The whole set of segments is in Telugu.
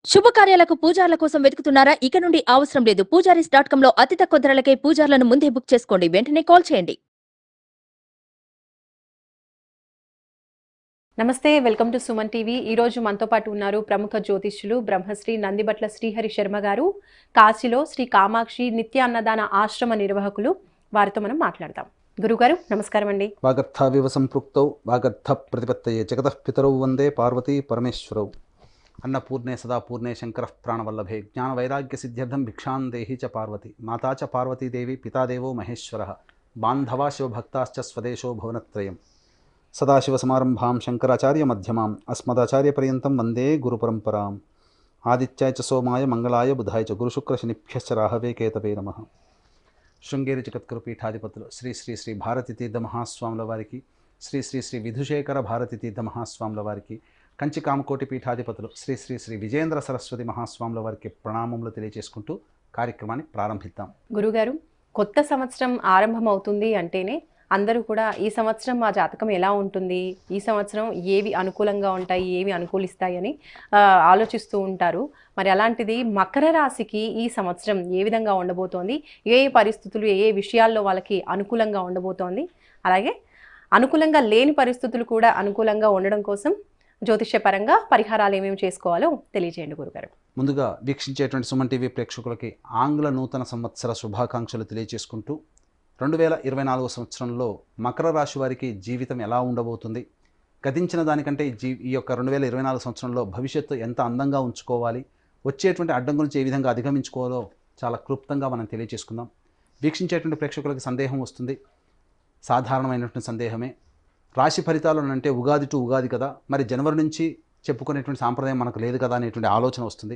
శుభకార్యాలకు పూజార్ల కోసం వెతుకుతున్నారా? ఇక నుండి అవసరం లేదు. పూజారీస్.com లో అతి తక్కువ ధరలకే పూజార్లను ముందే బుక్ చేసుకోండి. వెంటనే కాల్ చేయండి. నమస్తే, వెల్కమ్ టు సుమన్ టీవీ. ఈరోజు మనతో పాటు ఉన్నారు ప్రముఖ జ్యోతిష్యులు బ్రహ్మశ్రీ నందిబట్ల శ్రీహరి శర్మ గారు. కాశీలో శ్రీ కామాక్షి నిత్య అన్నదాన ఆశ్రమ నిర్వాహకులు. వారితో మనం మాట్లాడదాం. గురుగారు నమస్కారం అండి. వాగర్థావివ సంపృక్తౌ వాగర్థ ప్రతిపత్తయే జగతః పితరౌ వందే పార్వతీ పరమేశ్వరౌ. అన్నపూర్ణే సదాపూర్ణే శంకర ప్రాణవల్లభే జ్ఞాన వైరాగ్య సిద్ధ్యర్థం భిక్షాం దేహి చ పార్వతి మాతా చ పార్వతీదేవి పితాదేవో మహేశ్వరః బాంధవా శివభక్తాశ్చ స్వదేశో భువనత్రయం. సదాశివసమారంభాం శంకరాచార్య మధ్యమాం అస్మదాచార్యపర్యంతం వందే గురుపరంపరాం. ఆదిత్యాయ చ సోమాయ మంగళాయ బుధాయ చ గురుశుక్రశనిభ్యశ్చ రాహవే కేతవే నమః. శృంగేరి జగద్గురు పీఠాధిపతులు శ్రీ శ్రీ శ్రీ భారతీ తీర్థ మహాస్వాముల వారికి, శ్రీ శ్రీ శ్రీ విధుశేఖర భారతీ తీర్థ మహాస్వాముల వారికి, కంచి కామకోటి పీఠాధిపతులు శ్రీ శ్రీ శ్రీ విజేంద్ర సరస్వతి మహాస్వాముల వారికి ప్రణామములు తెలియజేసుకుంటూ కార్యక్రమాన్ని ప్రారంభిద్దాం. గురుగారు, కొత్త సంవత్సరం ఆరంభం అవుతుంది అంటేనే అందరూ కూడా ఈ సంవత్సరం మా జాతకం ఎలా ఉంటుంది, ఈ సంవత్సరం ఏవి అనుకూలంగా ఉంటాయి, ఏవి అనుకూలిస్తాయి అని ఆలోచిస్తూ ఉంటారు. మరి అలాంటిది మకర రాశికి ఈ సంవత్సరం ఏ విధంగా ఉండబోతోంది, ఏ పరిస్థితులు ఏ విషయాల్లో వాళ్ళకి అనుకూలంగా ఉండబోతోంది, అలాగే అనుకూలంగా లేని పరిస్థితులు కూడా అనుకూలంగా ఉండడం కోసం జ్యోతిష్యపరంగా పరిహారాలు ఏమేమి చేసుకోవాలో తెలియజేయండి గురుగారు. ముందుగా వీక్షించేటువంటి సుమన్ టీవీ ప్రేక్షకులకి ఆంగ్ల నూతన సంవత్సర శుభాకాంక్షలు తెలియజేసుకుంటూ 2024 సంవత్సరంలో మకర రాశి వారికి జీవితం ఎలా ఉండబోతుంది, గతించిన దానికంటే ఈ యొక్క 2024 సంవత్సరంలో భవిష్యత్తు ఎంత అందంగా ఉంచుకోవాలి, వచ్చేటువంటి అడ్డం గురించి ఏ విధంగా అధిగమించుకోవాలో చాలా క్లుప్తంగా మనం తెలియజేసుకుందాం. వీక్షించేటువంటి ప్రేక్షకులకి సందేహం వస్తుంది, సాధారణమైనటువంటి సందేహమే. రాశి ఫలితాలు అంటే ఉగాది టు ఉగాది కదా, మరి జనవరి నుంచి చెప్పుకునేటువంటి సాంప్రదాయం మనకు లేదు కదా అనేటువంటి ఆలోచన వస్తుంది.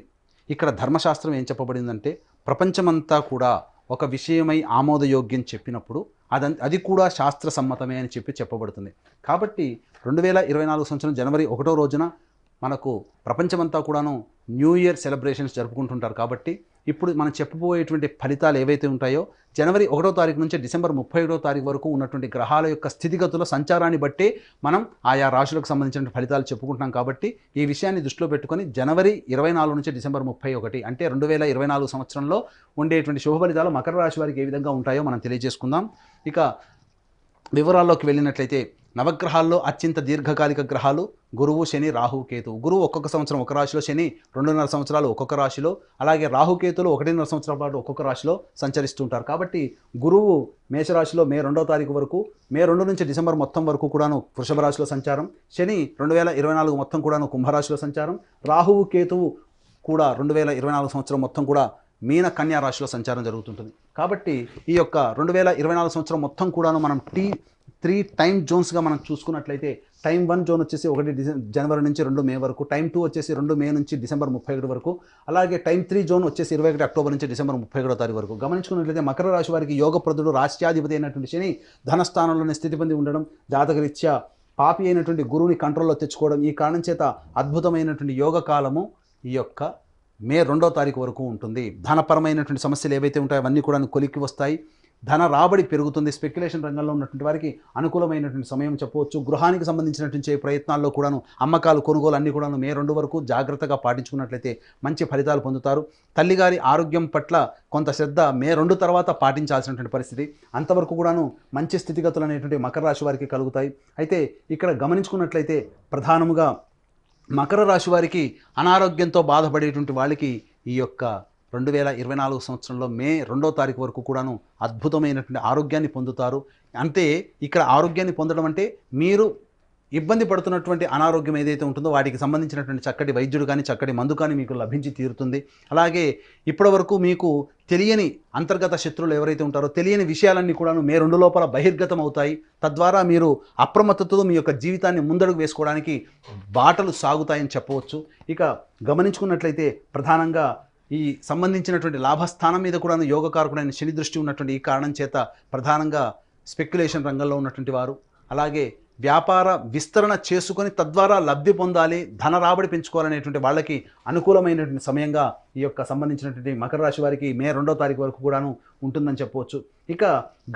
ఇక్కడ ధర్మశాస్త్రం ఏం చెప్పబడిందంటే, ప్రపంచమంతా కూడా ఒక విషయమై ఆమోదయోగ్యం చెప్పినప్పుడు అది కూడా శాస్త్ర సమ్మతమే అని చెప్పబడుతుంది. కాబట్టి 2024 సంవత్సరం జనవరి 1వ రోజున మనకు ప్రపంచమంతా కూడాను న్యూ ఇయర్ సెలబ్రేషన్స్ జరుపుకుంటుంటారు. కాబట్టి ఇప్పుడు మనం చెప్పబోయేటువంటి ఫలితాలు ఏవైతే ఉంటాయో జనవరి 1వ తారీఖు నుంచి డిసెంబర్ 31వ తారీఖు వరకు ఉన్నటువంటి గ్రహాల యొక్క స్థితిగతుల సంచారాన్ని బట్టి మనం ఆయా రాశులకు సంబంధించిన ఫలితాలు చెప్పుకుంటున్నాం. కాబట్టి ఈ విషయాన్ని దృష్టిలో పెట్టుకొని జనవరి 24 నుంచి డిసెంబర్ 31 అంటే 2024 సంవత్సరంలో ఉండేటువంటి శుభ ఫలితాలు మకర రాశి వారికి ఏ విధంగా ఉంటాయో మనం తెలియజేసుకుందాం. ఇక వివరాల్లోకి వెళ్ళినట్లయితే నవగ్రహాల్లో అత్యంత దీర్ఘకాలిక గ్రహాలు గురువు, శని, రాహుకేతువు. గురువు ఒక్కొక్క సంవత్సరం ఒక రాశిలో, శని 2.5 సంవత్సరాలు ఒక్కొక్క రాశిలో, అలాగే రాహుకేతులు 1.5 సంవత్సరాల పాటు ఒక్కొక్క రాశిలో సంచరిస్తుంటారు. కాబట్టి గురువు మేషరాశిలో మే 2వ తారీఖు వరకు, మే 2 నుంచి డిసెంబర్ మొత్తం వరకు కూడాను వృషభ రాశిలో సంచారం, శని 2024 మొత్తం కూడాను కుంభరాశిలో సంచారం, రాహువు కేతువు కూడా 2024 సంవత్సరం మొత్తం కూడా మీన కన్యా రాశిలో సంచారం జరుగుతుంటుంది. కాబట్టి ఈ యొక్క 2024 సంవత్సరం మొత్తం కూడాను మనం 3 టైమ్ జోన్స్గా మనం చూసుకున్నట్లయితే, టైం 1 జోన్ వచ్చేసి 1 జనవరి నుంచి 2 మే వరకు, టైం 2 వచ్చేసి 2 మే నుంచి డిసెంబర్ 31 వరకు, అలాగే టైం 3 జోన్ వచ్చేసి 21 అక్టోబర్ నుంచి డిసెంబర్ 31 తారీఖు వరకు. గమనించుకున్నట్లయితే మకర రాశి వారికి యోగప్రదుడు, రాష్ట్రాధిపతి అయినటువంటి శని ధనస్థానంలోనే స్థితి పొంది ఉండడం, జాతకరీత్యా పాపి అయినటువంటి గురువుని కంట్రోల్లో తెచ్చుకోవడం, ఈ కారణం చేత అద్భుతమైనటువంటి యోగ కాలము ఈ యొక్క మే 2వ తారీఖు వరకు ఉంటుంది. ధనపరమైనటువంటి సమస్యలు ఏవైతే ఉంటాయో అవన్నీ కూడా కొలిక్కి వస్తాయి, ధన రాబడి పెరుగుతుంది. స్పెక్యులేషన్ రంగంలో ఉన్నటువంటి వారికి అనుకూలమైనటువంటి సమయం చెప్పవచ్చు. గృహానికి సంబంధించినటువంటి ప్రయత్నాల్లో కూడాను అమ్మకాలు, కొనుగోలు అన్నీ కూడాను మే 2 వరకు జాగ్రత్తగా పాటించుకున్నట్లయితే మంచి ఫలితాలు పొందుతారు. తల్లిగారి ఆరోగ్యం పట్ల కొంత శ్రద్ధ మే 2 తర్వాత పాటించాల్సినటువంటి పరిస్థితి. అంతవరకు కూడాను మంచి స్థితిగతులు అనేటువంటి మకర రాశి వారికి కలుగుతాయి. అయితే ఇక్కడ గమనించుకున్నట్లయితే ప్రధానముగా మకర రాశి వారికి అనారోగ్యంతో బాధపడేటువంటి వాళ్ళకి ఈ యొక్క 2024 సంవత్సరంలో మే 2వ తారీఖు వరకు కూడాను అద్భుతమైనటువంటి ఆరోగ్యాన్ని పొందుతారు. అంటే ఇక్కడ ఆరోగ్యాన్ని పొందడం అంటే మీరు ఇబ్బంది పడుతున్నటువంటి అనారోగ్యం ఏదైతే ఉంటుందో వాటికి సంబంధించినటువంటి చక్కటి వైద్యుడు కానీ చక్కటి మందు కానీ మీకు లభించి తీరుతుంది. అలాగే ఇప్పటివరకు మీకు తెలియని అంతర్గత శత్రువులు ఎవరైతే ఉంటారో తెలియని విషయాలన్నీ కూడాను మే 2 లోపల బహిర్గతం అవుతాయి. తద్వారా మీరు అప్రమత్తతతో మీ యొక్క జీవితాన్ని ముందడుగు వేసుకోవడానికి బాటలు సాగుతాయని చెప్పవచ్చు. ఇక గమనించుకున్నట్లయితే ప్రధానంగా ఈ సంబంధించినటువంటి లాభస్థానం మీద కూడా యోగకారకుడైన శని దృష్టి ఉన్నటువంటి ఈ కారణం చేత ప్రధానంగా స్పెక్యులేషన్ రంగంలో ఉన్నటువంటి వారు, అలాగే వ్యాపార విస్తరణ చేసుకొని తద్వారా లబ్ధి పొందాలి, ధన రాబడి పెంచుకోవాలనేటువంటి వాళ్ళకి అనుకూలమైనటువంటి సమయంగా ఈ యొక్క సంబంధించినటువంటి మకర రాశి వారికి మే 2వ తారీఖు వరకు కూడాను ఉంటుందని చెప్పవచ్చు. ఇక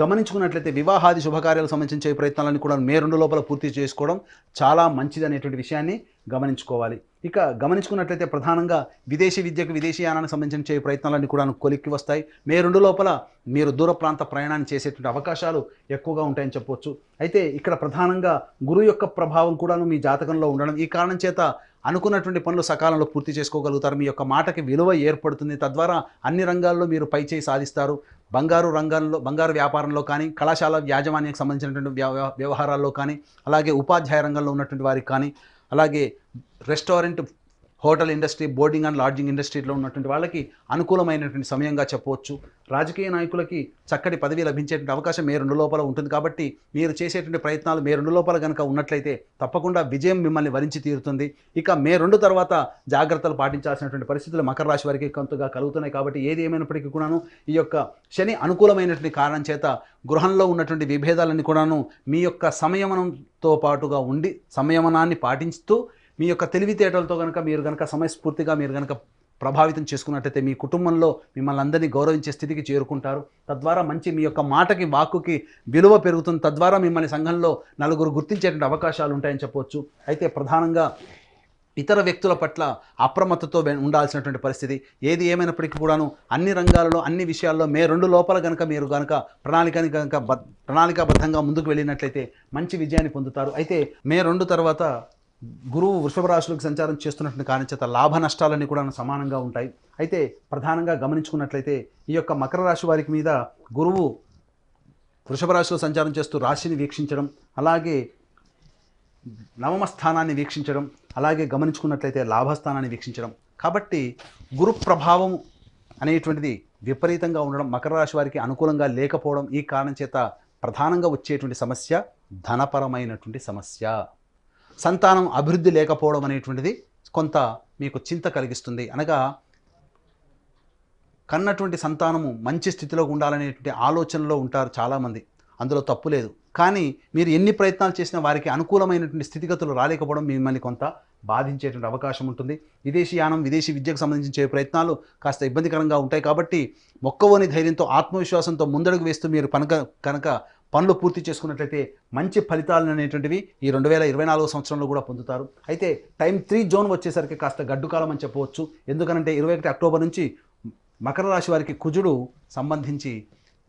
గమనించుకున్నట్లయితే వివాహాది శుభకార్యాలకు సంబంధించే ప్రయత్నాలను కూడా మే 2 లోపల పూర్తి చేసుకోవడం చాలా మంచిది అనేటువంటి విషయాన్ని గమనించుకోవాలి. ఇక గమనించుకున్నట్లయితే ప్రధానంగా విదేశీ విద్యకు విదేశీయానానికి సంబంధించిన ప్రయత్నాలన్నీ కూడా కొలిక్కి వస్తాయి. మే 2 లోపల మీరు దూర ప్రాంత ప్రయాణాన్ని చేసేటువంటి అవకాశాలు ఎక్కువగా ఉంటాయని చెప్పవచ్చు. అయితే ఇక్కడ ప్రధానంగా గురువు యొక్క ప్రభావం కూడాను మీ జాతకంలో ఉండడం, ఈ కారణం చేత అనుకున్నటువంటి పనులు సకాలంలో పూర్తి చేసుకోగలుగుతారు. మీ యొక్క మాటకి విలువ ఏర్పడుతుంది. తద్వారా అన్ని రంగాల్లో మీరు పైచేయి సాధిస్తారు. బంగారు వ్యాపారంలో కానీ, కళాశాల యాజమాన్యానికి సంబంధించినటువంటి వ్యవహారాల్లో కానీ, అలాగే ఉపాధ్యాయ రంగంలో ఉన్నటువంటి వారికి కానీ, అలాగే restaurant, hotel industry, boarding and lodging ఇండస్ట్రీలో ఉన్నటువంటి వాళ్ళకి అనుకూలమైనటువంటి సమయంగా చెప్పవచ్చు. రాజకీయ నాయకులకి చక్కటి పదవి లభించేటువంటి అవకాశం మే 2 లోపల ఉంటుంది. కాబట్టి మీరు చేసేటువంటి ప్రయత్నాలు మే 2 లోపల కనుక ఉన్నట్లయితే తప్పకుండా విజయం మిమ్మల్ని వరించి తీరుతుంది. ఇక మే 2 తర్వాత జాగ్రత్తలు పాటించాల్సినటువంటి పరిస్థితులు మకర రాశి వారికి కొంతగా కలుగుతున్నాయి. కాబట్టి ఏది ఏమైనప్పటికీ కూడాను ఈ యొక్క శని అనుకూలమైనటువంటి కారణం చేత గృహంలో ఉన్నటువంటి విభేదాలన్నీ కూడాను మీ యొక్క సంయమనంతో పాటుగా ఉండి సంయమనాన్ని పాటిస్తూ మీ యొక్క తెలివితేటలతో మీరు కనుక సమయస్ఫూర్తిగా మీరు కనుక ప్రభావితం చేసుకున్నట్టయితే మీ కుటుంబంలో మిమ్మల్ని అందరినీ గౌరవించే స్థితికి చేరుకుంటారు. తద్వారా మంచి మీ యొక్క మాటకి, వాక్కుకి విలువ పెరుగుతుంది. తద్వారా మిమ్మల్ని సంఘంలో నలుగురు గుర్తించేటువంటి అవకాశాలు ఉంటాయని చెప్పవచ్చు. అయితే ప్రధానంగా ఇతర వ్యక్తుల పట్ల అప్రమత్తతో ఉండాల్సినటువంటి పరిస్థితి. ఏది ఏమైనప్పటికీ కూడాను అన్ని రంగాలలో, అన్ని విషయాల్లో మే 2 లోపల మీరు ప్రణాళికాబద్ధంగా ముందుకు వెళ్ళినట్లయితే మంచి విజయాన్ని పొందుతారు. అయితే మే 2 తర్వాత గురువు వృషభ రాశులకు సంచారం చేస్తున్నటువంటి కారణం చేత లాభ నష్టాలన్నీ కూడా సమానంగా ఉంటాయి. అయితే ప్రధానంగా గమనించుకున్నట్లయితే ఈ యొక్క మకర రాశి వారికి మీద గురువు వృషభ రాశిలో సంచారం చేస్తూ రాశిని వీక్షించడం, అలాగే నవమ స్థానాన్ని వీక్షించడం, అలాగే గమనించుకున్నట్లయితే లాభస్థానాన్ని వీక్షించడం. కాబట్టి గురు ప్రభావం అనేటువంటిది విపరీతంగా ఉండడం, మకర రాశి వారికి అనుకూలంగా లేకపోవడం, ఈ కారణం చేత ప్రధానంగా వచ్చేటువంటి సమస్య ధనపరమైనటువంటి సమస్య. సంతానం అభివృద్ధి లేకపోవడం అనేటువంటిది కొంత మీకు చింత కలిగిస్తుంది. అనగా కన్నటువంటి సంతానము మంచి స్థితిలో ఉండాలనేటువంటి ఆలోచనలో ఉంటారు చాలామంది, అందులో తప్పు లేదు. కానీ మీరు ఎన్ని ప్రయత్నాలు చేసినా వారికి అనుకూలమైనటువంటి స్థితిగతులు రాలేకపోవడం మిమ్మల్ని కొంత బాధించేటువంటి అవకాశం ఉంటుంది. విదేశీయానం, విదేశీ విద్యకు సంబంధించే ప్రయత్నాలు కాస్త ఇబ్బందికరంగా ఉంటాయి. కాబట్టి మొక్కవోని ధైర్యంతో, ఆత్మవిశ్వాసంతో ముందడుగు వేస్తూ మీరు కనుక పనులు పూర్తి చేసుకున్నట్లయితే మంచి ఫలితాలు అనేటువంటివి ఈ 2024 సంవత్సరంలో కూడా పొందుతారు. అయితే టైం 3 జోన్ వచ్చేసరికి కాస్త గడ్డుకాలం అని చెప్పవచ్చు. ఎందుకనంటే 21 అక్టోబర్ నుంచి మకర రాశి వారికి కుజుడు సంబంధించి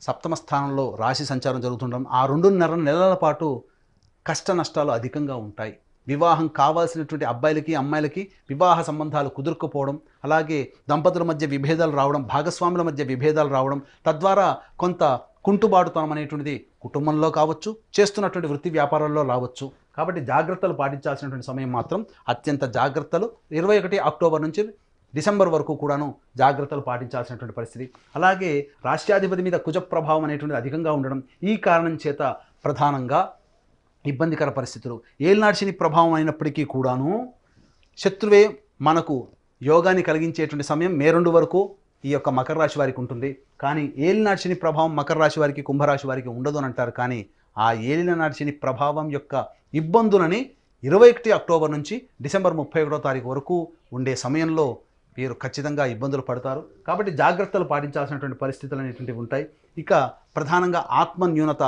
సప్తమ స్థానంలో రాశి సంచారం జరుగుతుండడం, ఆ 2.5 నెలల పాటు కష్ట నష్టాలు అధికంగా ఉంటాయి. వివాహం కావాల్సినటువంటి అబ్బాయిలకి, అమ్మాయిలకి వివాహ సంబంధాలు కుదురుకుపోవడం, అలాగే దంపతుల మధ్య విభేదాలు రావడం, భాగస్వాముల మధ్య విభేదాలు రావడం, తద్వారా కొంత కుంటుబాటుతనం అనేటువంటిది కుటుంబంలో కావచ్చు, చేస్తున్నటువంటి వృత్తి వ్యాపారాల్లో రావచ్చు. కాబట్టి జాగ్రత్తలు పాటించాల్సినటువంటి సమయం మాత్రం అత్యంత జాగ్రత్తలు 21 అక్టోబర్ నుంచి డిసెంబర్ వరకు కూడాను జాగ్రత్తలు పాటించాల్సినటువంటి పరిస్థితి. అలాగే రాష్ట్రాధిపతి మీద కుజ ప్రభావం అనేటువంటిది అధికంగా ఉండడం, ఈ కారణం చేత ప్రధానంగా ఇబ్బందికర పరిస్థితులు. ఏలినాటి శని ప్రభావం అయినప్పటికీ కూడాను శత్రువే మనకు యోగాన్ని కలిగించేటువంటి సమయం మే 2 వరకు ఈ యొక్క మకర రాశి వారికి ఉంటుంది. కానీ ఏలినాటి శని ప్రభావం మకర రాశి వారికి, కుంభరాశి వారికి ఉండదు అని అంటారు. కానీ ఆ ఏలినాటి శని ప్రభావం యొక్క ఇబ్బందులని 21 అక్టోబర్ నుంచి డిసెంబర్ 31వ తారీఖు వరకు ఉండే సమయంలో వీరు ఖచ్చితంగా ఇబ్బందులు పడతారు. కాబట్టి జాగ్రత్తలు పాటించాల్సినటువంటి పరిస్థితులు అనేటువంటివి ఉంటాయి. ఇక ప్రధానంగా ఆత్మన్యూనత,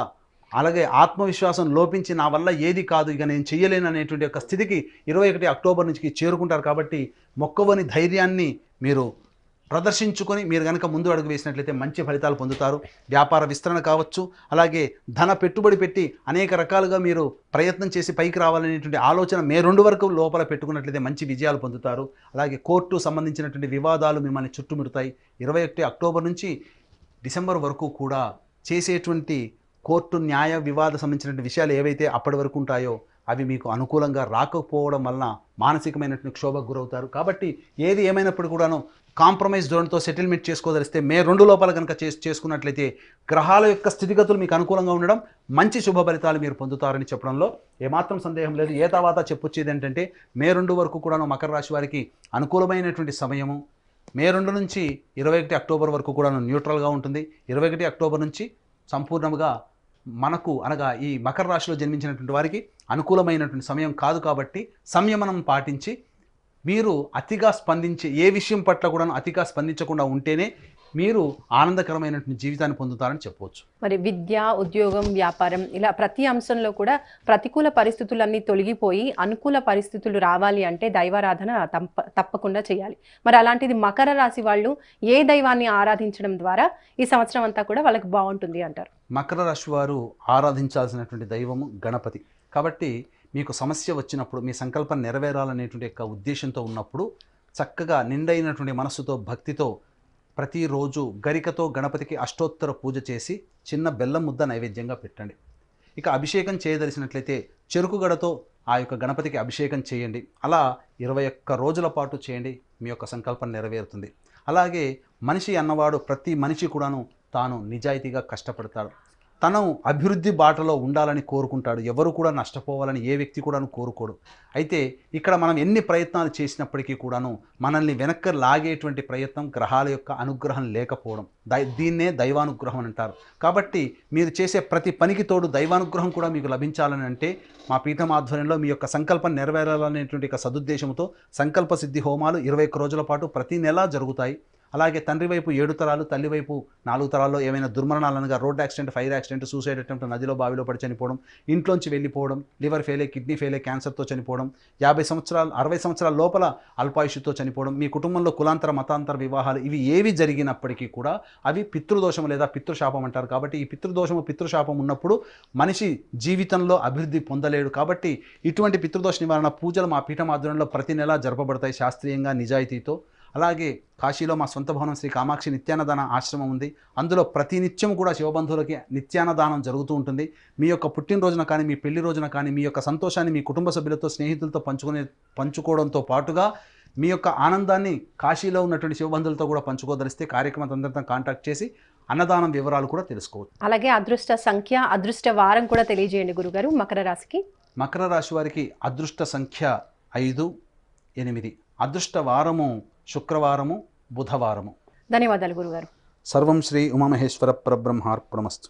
అలాగే ఆత్మవిశ్వాసం లోపించి నా వల్ల ఏది కాదు, ఇక నేను చెయ్యలేను అనేటువంటి యొక్క స్థితికి 21 అక్టోబర్ నుంచి చేరుకుంటారు. కాబట్టి మొక్కవని ధైర్యాన్ని మీరు ప్రదర్శించుకొని మీరు కనుక ముందు అడుగు వేసినట్లయితే మంచి ఫలితాలు పొందుతారు. వ్యాపార విస్తరణ కావచ్చు, అలాగే ధన పెట్టుబడి పెట్టి అనేక రకాలుగా మీరు ప్రయత్నం చేసి పైకి రావాలనేటువంటి ఆలోచన మే 2 వరకు లోపల పెట్టుకున్నట్లయితే మంచి విజయాలు పొందుతారు. అలాగే కోర్టు సంబంధించినటువంటి వివాదాలు మిమ్మల్ని చుట్టుముడతాయి. 21 అక్టోబర్ నుంచి డిసెంబర్ వరకు కూడా చేసేటువంటి కోర్టు న్యాయ వివాద సంబంధించినటువంటి విషయాలు ఏవైతే అప్పటి వరకు ఉంటాయో అవి మీకు అనుకూలంగా రాకపోవడం వలన మానసికమైనటువంటి క్షోభకు గురవుతారు. కాబట్టి ఏది ఏమైనప్పుడు కూడాను కాంప్రమైజ్ జోన్తో సెటిల్మెంట్ చేసుకోదలిస్తే మే 2 లోపల కనుక చేసుకున్నట్లయితే గ్రహాల యొక్క స్థితిగతులు మీకు అనుకూలంగా ఉండడం, మంచి శుభ ఫలితాలు మీరు పొందుతారని చెప్పడంలో ఏమాత్రం సందేహం లేదు. ఏ తర్వాత చెప్పొచ్చేది ఏంటంటే మే 2 వరకు కూడాను మకర రాశి వారికి అనుకూలమైనటువంటి సమయము. మే 2 నుంచి 21 అక్టోబర్ వరకు కూడాను న్యూట్రల్గా ఉంటుంది. 21 అక్టోబర్ నుంచి సంపూర్ణంగా మనకు అనగా ఈ మకర రాశిలో జన్మించినటువంటి వారికి అనుకూలమైనటువంటి సమయం కాదు. కాబట్టి సంయమనం పాటించి మీరు అతిగా స్పందించి ఏ విషయం పట్ల కూడా అతిగా స్పందించకుండా ఉంటేనే మీరు ఆనందకరమైనటువంటి జీవితాన్ని పొందుతారని చెప్పవచ్చు. మరి విద్య, ఉద్యోగం, వ్యాపారం ఇలా ప్రతి అంశంలో కూడా ప్రతికూల పరిస్థితులన్నీ తొలగిపోయి అనుకూల పరిస్థితులు రావాలి అంటే దైవారాధన తప్పకుండా చేయాలి. మరి అలాంటిది మకర రాశి వాళ్ళు ఏ దైవాన్ని ఆరాధించడం ద్వారా ఈ సంవత్సరం అంతా కూడా వాళ్ళకి బాగుంటుంది అంటారు? మకర రాశి వారు ఆరాధించాల్సినటువంటి దైవము గణపతి. కాబట్టి మీకు సమస్య వచ్చినప్పుడు, మీ సంకల్పం నెరవేరాలనేటువంటి యొక్క ఉద్దేశంతో ఉన్నప్పుడు చక్కగా నిండైనటువంటి మనస్సుతో, భక్తితో ప్రతిరోజు గరికతో గణపతికి అష్టోత్తర పూజ చేసి చిన్న బెల్లం ముద్ద నైవేద్యంగా పెట్టండి. ఇక అభిషేకం చేయదలిసినట్లయితే చెరుకు గడతో ఆ యొక్క గణపతికి అభిషేకం చేయండి. అలా 21 రోజుల పాటు చేయండి, మీ యొక్క సంకల్పం నెరవేరుతుంది. అలాగే మనిషి అన్నవాడు ప్రతి మనిషి కూడాను తాను నిజాయితీగా కష్టపడతాడు, తను అభివృద్ధి బాటలో ఉండాలని కోరుకుంటాడు. ఎవరు కూడా నష్టపోవాలని ఏ వ్యక్తి కూడాను కోరుకోడు. అయితే ఇక్కడ మనం ఎన్ని ప్రయత్నాలు చేసినప్పటికీ కూడాను మనల్ని వెనక్కి లాగేటువంటి ప్రయత్నం గ్రహాల యొక్క అనుగ్రహం లేకపోవడం, దీన్నే దైవానుగ్రహం అని అంటారు. కాబట్టి మీరు చేసే ప్రతి పనికి తోడు దైవానుగ్రహం కూడా మీకు లభించాలని అంటే మా పీఠం ఆధ్వర్యంలో మీ యొక్క సంకల్పం నెరవేరాలనేటువంటి సదుద్దేశంతో సంకల్ప సిద్ధి హోమాలు 21 రోజుల పాటు ప్రతి నెలా జరుగుతాయి. అలాగే తండ్రి వైపు 7 తరాలు, తల్లి వైపు 4 తరాల్లో ఏమైనా దుర్మరణాలు అనగా road accident, fire accident, suicide attempt, నదిలో బావిలో పడి చనిపోవడం, ఇంట్లోంచి వెళ్ళిపోవడం, లివర్ ఫెయిల్, కిడ్నీ ఫెయిల్, క్యాన్సర్తో చనిపోవడం, 50 సంవత్సరాలు 60 సంవత్సరాల లోపల అల్పాయుషుతో చనిపోవడం, మీ కుటుంబంలో కులాంతర మతాంతర వివాహాలు ఇవి ఏవి జరిగినప్పటికీ కూడా అవి పితృదోషం లేదా పితృశాపం అంటారు. కాబట్టి ఈ పితృదోషము, పితృశాపం ఉన్నప్పుడు మనిషి జీవితంలో అభివృద్ధి పొందలేడు. కాబట్టి ఇటువంటి పితృదోష నివారణ పూజలు మా పీఠం ఆధ్వర్యంలో ప్రతి నెలా జరపబడతాయి శాస్త్రీయంగా, నిజాయితీతో. అలాగే కాశీలో మా సొంత భవనం శ్రీ కామాక్షి నిత్యాన్నదాన ఆశ్రమం ఉంది. అందులో ప్రతి నిత్యం కూడా శివబంధువులకి నిత్యాన్నదానం జరుగుతూ ఉంటుంది. మీ యొక్క పుట్టినరోజున కానీ, మీ పెళ్లి రోజున కానీ మీ యొక్క సంతోషాన్ని మీ కుటుంబ సభ్యులతో, స్నేహితులతో పంచుకోవడంతో పాటుగా మీ యొక్క ఆనందాన్ని కాశీలో ఉన్నటువంటి శివబంధువులతో కూడా పంచుకోదలిస్తే కార్యక్రమం అందరితో కాంటాక్ట్ చేసి అన్నదానం వివరాలు కూడా తెలుసుకోవచ్చు. అలాగే అదృష్ట సంఖ్య, అదృష్ట వారం కూడా తెలియజేయండి గురుగారు మకర రాశికి. మకర రాశి వారికి అదృష్ట సంఖ్య 5, 8. అదృష్ట వారము శుక్రవారము, బుధవారము. ధన్యవాదాలు గురుగారు. సర్వం శ్రీ ఉమామహేశ్వర పరబ్రహ్మార్పణమస్తు.